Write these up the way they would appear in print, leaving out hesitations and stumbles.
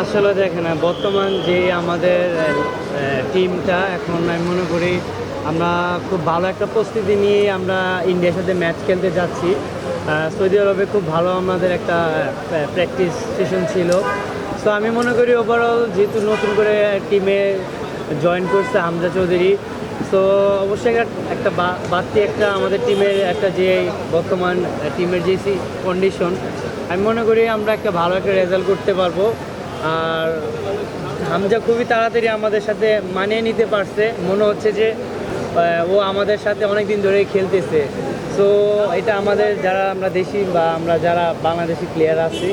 আসলে দেখেন বর্তমান যে আমাদের টিমটা এখন আমি মনে করি আমরা খুব ভালো একটা প্রস্তুতি নিয়ে আমরা ইন্ডিয়ার সাথে ম্যাচ খেলতে যাচ্ছি। সৌদি আরবে খুব ভালো আমাদের একটা প্র্যাকটিস সেশন ছিল। সো আমি মনে করি ওভারঅল যেহেতু নতুন করে টিমে জয়েন করছে হামজা চৌধুরী, সো অবশ্যই একটা বাড়তি একটা আমাদের টিমের একটা যে বর্তমান টিমের যে কন্ডিশন, আমি মনে করি আমরা একটা ভালো একটা রেজাল্ট করতে পারবো। আর হামজা খুবই তাড়াতাড়ি আমাদের সাথে মানিয়ে নিতে পারছে, মনে হচ্ছে যে ও আমাদের সাথে অনেক দিন ধরেই খেলতেছে। সো এটা আমাদের যারা আমরা দেশি বা আমরা যারা বাংলাদেশি প্লেয়ার আছি,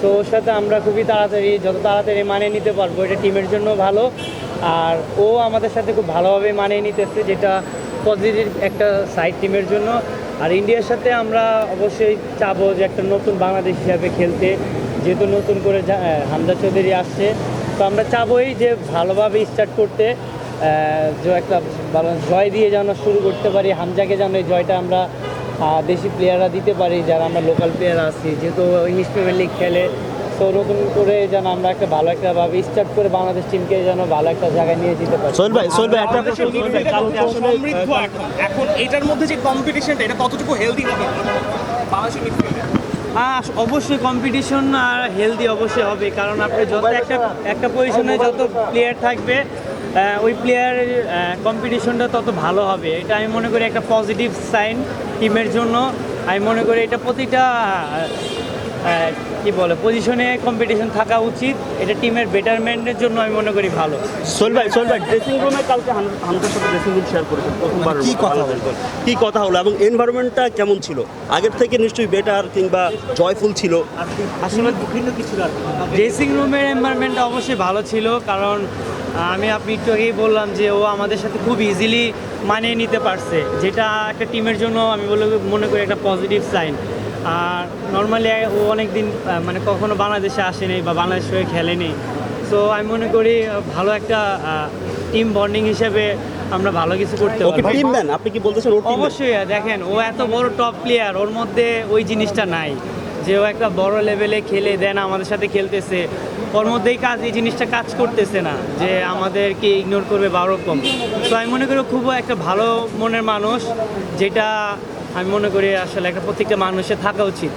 তো ওর সাথে আমরা খুবই তাড়াতাড়ি যত তাড়াতাড়ি মানিয়ে নিতে পারবো এটা টিমের জন্য ভালো। আর ও আমাদের সাথে খুব ভালোভাবে মানিয়ে নিতেছে, যেটা পজিটিভ একটা সাইড টিমের জন্য। আর ইন্ডিয়ার সাথে আমরা অবশ্যই চাবো যে একটা নতুন বাংলাদেশ হিসাবে খেলতে, যেহেতু নতুন করে হামজা চৌধুরী আসছে, তো আমরা চাবোই যে ভালোভাবে স্টার্ট করতে, যে একটা ভালো জয় দিয়ে যেন শুরু করতে পারি। হামজাকে যেন এই জয়টা আমরা দেশি প্লেয়াররা দিতে পারি, যারা আমরা লোকাল প্লেয়ার আছি, যেহেতু ইংলিশ প্রিমিয়ার লিগ খেলে। তো নতুন করে যেন আমরা একটা ভালো একটা ভাবে স্টার্ট করে বাংলাদেশ টিমকে যেন ভালো একটা জায়গায় নিয়ে যেতে পারি। সোহেল ভাই একটা প্রশ্ন, সমৃদ্ধ এখন এটার মধ্যে যে কম্পিটিশনটা, এটা কতটুকু হেলদি হবে বাংলাদেশের মিডফিল্ডে? অবশ্যই কম্পিটিশন আর হেলদি অবশ্যই হবে, কারণ আপনি যত একটা পজিশনে যত প্লেয়ার থাকবে ওই প্লেয়ারের কম্পিটিশনটা তত ভালো হবে। এটা আমি মনে করি একটা পজিটিভ সাইন টিমের জন্য। আমি মনে করি এটা প্রতিটা কি বলে পজিশনে কম্পিটিশন থাকা উচিত, এটা টিমের বেটারমেন্টের জন্য আমি মনে করি ভালো। সোহেল ভাই ড্রেসিং রুমে কালকে হামজার সাথে ড্রেসিং রুম শেয়ার করেছেন, প্রথমবার কি কথা হলো এবং এনভায়রনমেন্টটা কেমন ছিল? আগের থেকে নিশ্চয়ই বেটার কিংবা জয়ফুল ছিল? আসলে বিভিন্ন কিছু ড্রেসিং রুমের এনভায়রনমেন্টটা অবশ্যই ভালো ছিল, কারণ আপনি একটু আগেই বললাম যে ও আমাদের সাথে খুব ইজিলি মানিয়ে নিতে পারছে, যেটা একটা টিমের জন্য আমি মনে করি একটা পজিটিভ সাইন। আর নর্মালি ও অনেক দিন মানে কখনো বাংলাদেশে আসেনি বা বাংলাদেশ হয়ে খেলেনি। সো আমি মনে করি ভালো একটা টিম বন্ডিং হিসেবে আমরা ভালো কিছু করতে পারি। আপনি কি বলতেছেন? অবশ্যই দেখেন ও এত বড় টপ প্লেয়ার, ওর মধ্যে ওই জিনিসটা নাই যে ও একটা বড় লেভেলে খেলে দেন আমাদের সাথে খেলতেছে, ওর মধ্যেই এই জিনিসটা কাজ করতেছে না যে আমাদেরকে ইগনোর করবে বা ওরকম। তো আমি মনে করি খুব একটা ভালো মনের মানুষ, যেটা আমি মনে করি আসলে একটা প্রত্যেকটা মানুষের থাকা উচিত।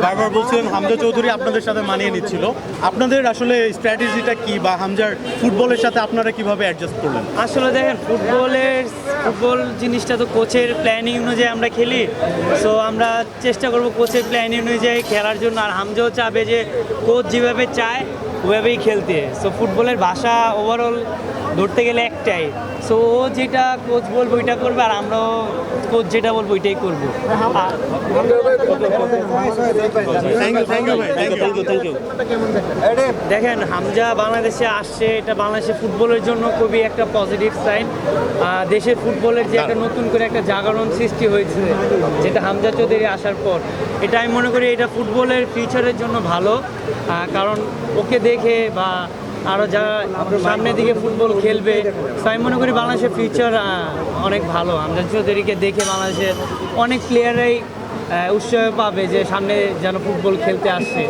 বারবার বলছিলেন হামজা চৌধুরী আপনাদের সাথে মানিয়ে নিচ্ছিল, আপনাদের আসলে স্ট্র্যাটেজিটা কি বা হামজার ফুটবলের সাথে আপনারা কিভাবে অ্যাডজাস্ট করলেন? আসলে দেখেন ফুটবল জিনিসটা তো কোচের প্ল্যানিং অনুযায়ী আমরা খেলি। সো আমরা চেষ্টা করব কোচের প্ল্যানিং অনুযায়ী খেলার জন্য, আর হামজাও চাবে যে কোচ যেভাবে চায় ওভাবেই খেলতে। সো ফুটবলের ভাষা ওভারঅল ধরতে গেলে একটাই, সো ও যেটা কোচ বলবো ওইটা করবে, আর আমরাও কোচ যেটা বলবো ওইটাই করবো। দেখেন হামজা বাংলাদেশে আসছে, এটা বাংলাদেশের ফুটবলের জন্য খুবই একটা পজিটিভ সাইন। দেশের ফুটবলের যে একটা নতুন করে একটা জাগরণ সৃষ্টি হয়েছে যেটা হামজা চৌধুরী আসার পর, এটা আমি মনে করি এটা ফুটবলের ফিউচারের জন্য ভালো। কারণ ওকে দেখে বা আরও যারা সামনের দিকে ফুটবল খেলবে, তো আমি মনে করি বাংলাদেশের ফিউচার অনেক ভালো। হামজা চৌধুরীকে দেখে বাংলাদেশের অনেক প্লেয়াররাই উৎসাহ পাবে যে সামনে যেন ফুটবল খেলতে আসছে।